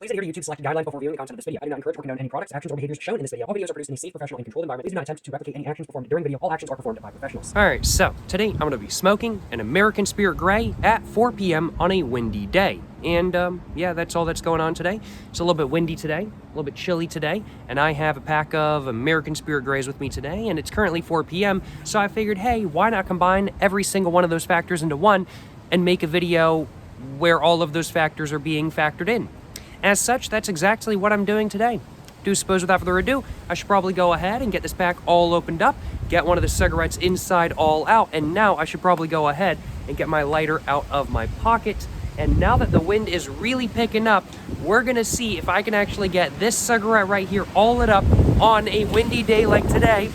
Please adhere to YouTube selected guidelines before viewing the content of this video. I do not encourage or condone any products, actions, or behaviors shown in this video. All videos are produced in a safe, professional, and controlled environment. Please do not attempt to replicate any actions performed during video. All actions are performed by professionals. Alright, so today I'm going to be smoking an American Spirit Grey at 4 p.m. on a windy day. And yeah, that's all that's going on today. It's a little bit windy today, a little bit chilly today, and I have a pack of American Spirit Greys with me today, and it's currently 4 p.m., so I figured, hey, why not combine every single one of those factors into one and make a video where all of those factors are being factored in. As such, that's exactly what I'm doing today. Do suppose without further ado, I should probably go ahead and get this pack all opened up, get one of the cigarettes inside all out, and now I should probably go ahead and get my lighter out of my pocket. And now that the wind is really picking up, we're gonna see if I can actually get this cigarette right here all lit up on a windy day like today.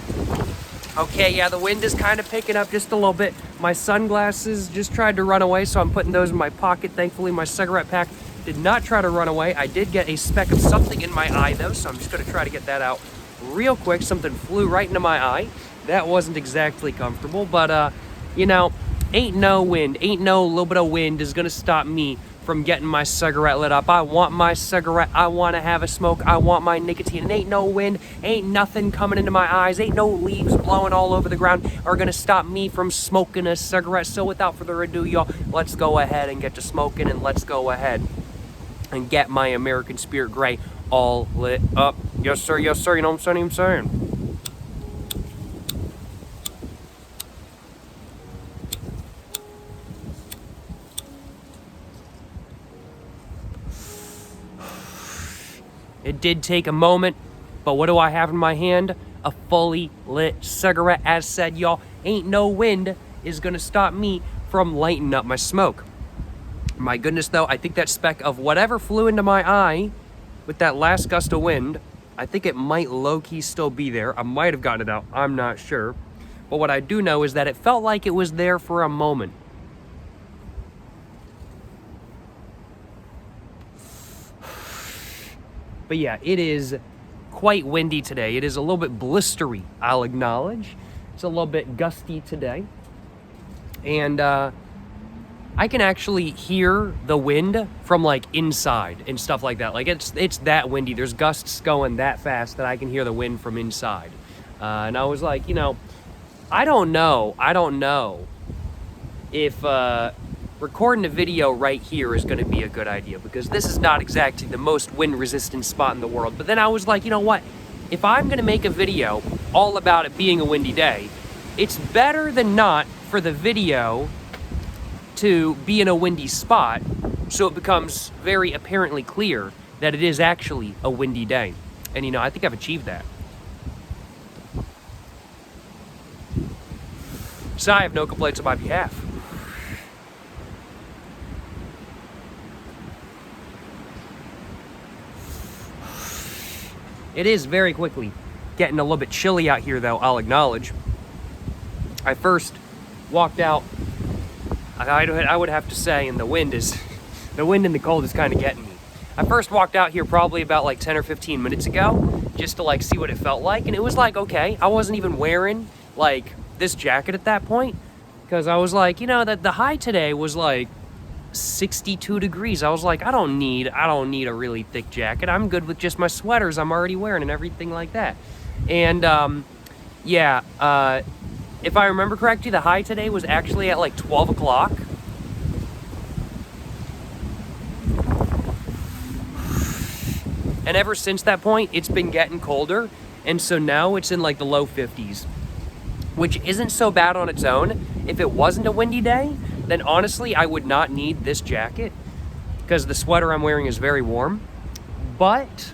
Okay, yeah, the wind is kind of picking up just a little bit. My sunglasses just tried to run away, so I'm putting those in my pocket. Thankfully, my cigarette pack did not try to run away. I did get a speck of something in my eye, though, so I'm just gonna try to get that out real quick. Something flew right into my eye. That wasn't exactly comfortable, but, you know, ain't no wind, ain't no little bit of wind is gonna stop me from getting my cigarette lit up. I want my cigarette, I wanna have a smoke, I want my nicotine, and ain't no wind, ain't nothing coming into my eyes, ain't no leaves blowing all over the ground are gonna stop me from smoking a cigarette. So without further ado, y'all, let's go ahead and get to smoking, and let's go ahead and get my American Spirit Grey all lit up. Yes, sir, you know what I'm saying? It did take a moment, but what do I have in my hand? A fully lit cigarette. As said, y'all, ain't no wind is gonna stop me from lighting up my smoke. My goodness, though, I think that speck of whatever flew into my eye with that last gust of wind, I think it might low-key still be there. I might have gotten it out, I'm not sure. But what I do know is that it felt like it was there for a moment. But yeah, it is quite windy today. It is a little bit blistery, I'll acknowledge. It's a little bit gusty today. And I can actually hear the wind from like inside and stuff like that. Like it's that windy. There's gusts going that fast that I can hear the wind from inside. And I was like, you know, I don't know if recording a video right here is going to be a good idea, because this is not exactly the most wind resistant spot in the world. But then I was like, you know what? If I'm going to make a video all about it being a windy day, it's better than not for the video to be in a windy spot, so it becomes very apparently clear that it is actually a windy day. And you know, I think I've achieved that. So I have no complaints on my behalf. It is very quickly getting a little bit chilly out here, though, I'll acknowledge. I first walked out, I would have to say, and the wind and the cold is kind of getting me. I first walked out here probably about like 10 or 15 minutes ago, just to like see what it felt like, and it was like, okay, I wasn't even wearing like this jacket at that point, because I was like, you know, that the high today was like 62 degrees. I was like, I don't need a really thick jacket. I'm good with just my sweaters I'm already wearing and everything like that. And yeah, if I remember correctly, the high today was actually at like 12 o'clock. And ever since that point, it's been getting colder. And so now it's in like the low 50s, which isn't so bad on its own. If it wasn't a windy day, then honestly, I would not need this jacket, because the sweater I'm wearing is very warm. But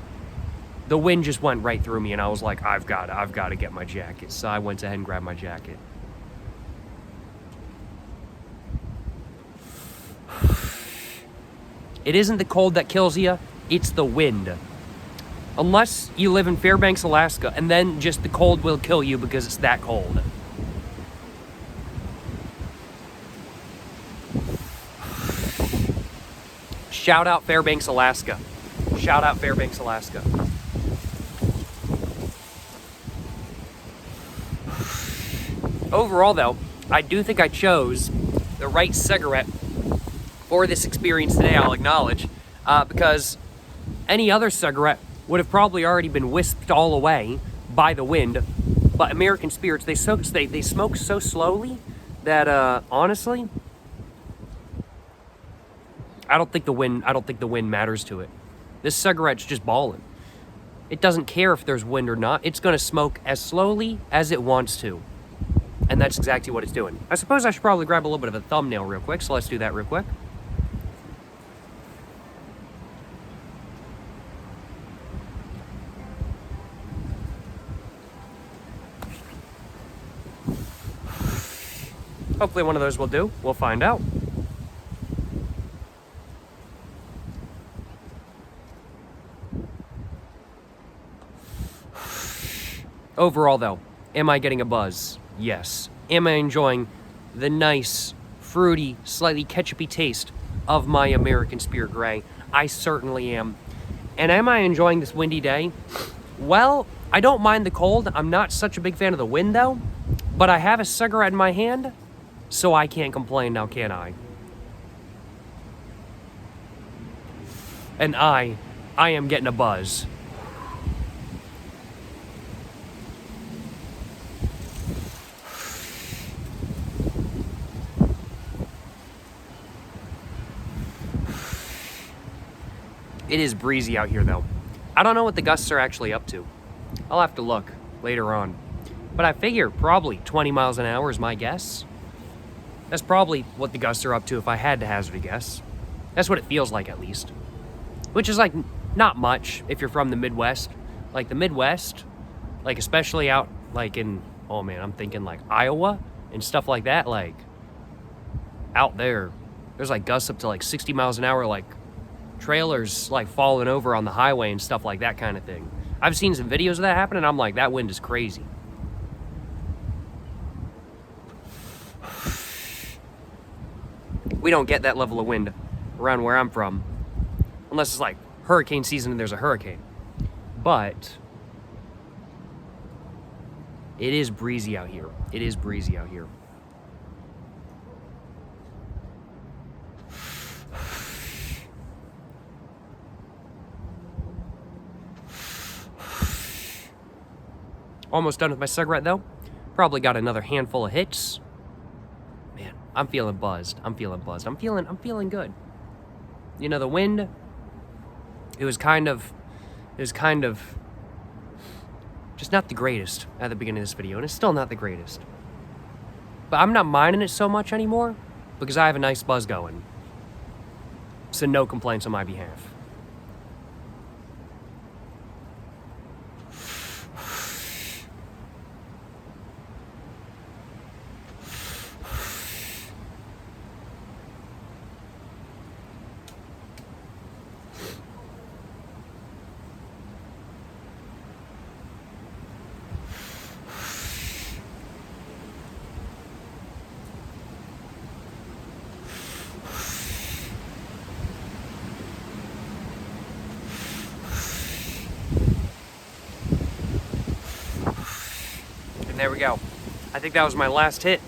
the wind just went right through me, and I was like, I've got to get my jacket. So I went ahead and grabbed my jacket. It isn't the cold that kills you, it's the wind. Unless you live in Fairbanks, Alaska, and then just the cold will kill you because it's that cold. Shout out Fairbanks, Alaska. Shout out Fairbanks, Alaska. Overall, though, I do think I chose the right cigarette for this experience today, I'll acknowledge, because Any other cigarette would have probably already been whisked all away by the wind. But American Spirits, they smoke so slowly that honestly, I don't think the wind matters to it. This cigarette's just balling. It doesn't care if there's wind or not. It's gonna smoke as slowly as it wants to. And that's exactly what it's doing. I suppose I should probably grab a little bit of a thumbnail real quick, so let's do that real quick. Hopefully one of those will do. We'll find out. Overall, though, am I getting a buzz? Yes. Am I enjoying the nice, fruity, slightly ketchupy taste of my American Spirit Grey? I certainly am. And am I enjoying this windy day? Well, I don't mind the cold. I'm not such a big fan of the wind, though. But I have a cigarette in my hand, so I can't complain now, can I? And I am getting a buzz. It is breezy out here, though. I don't know what the gusts are actually up to. I'll have to look later on. But I figure probably 20 miles an hour is my guess. That's probably what the gusts are up to if I had to hazard a guess. That's what it feels like, at least. Which is, like, not much if you're from the Midwest. Like, the Midwest, like, especially out, like, in, oh man, I'm thinking, like, Iowa and stuff like that. Like, out there, there's, like, gusts up to, like, 60 miles an hour, like, trailers like falling over on the highway and stuff like that kind of thing. I've seen some videos of that happen and I'm like, that wind is crazy. We don't get that level of wind around where I'm from unless it's like hurricane season and there's a hurricane. But it is breezy out here. It is breezy out here. Almost done with my cigarette, though. Probably got another handful of hits. Man, I'm feeling buzzed. I'm feeling buzzed. I'm feeling good. You know, the wind, it was kind of just not the greatest at the beginning of this video, and it's still not the greatest. But I'm not minding it so much anymore because I have a nice buzz going. So no complaints on my behalf. There we go. I think that was my last hit.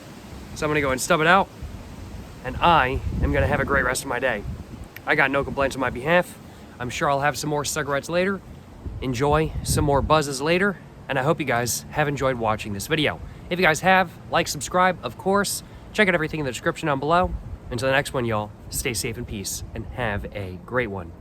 So I'm gonna go and stub it out. And I am gonna have a great rest of my day. I got no complaints on my behalf. I'm sure I'll have some more cigarettes later. Enjoy some more buzzes later. And I hope you guys have enjoyed watching this video. If you guys have, like, subscribe, of course. Check out everything in the description down below. Until the next one, y'all, stay safe in peace and have a great one.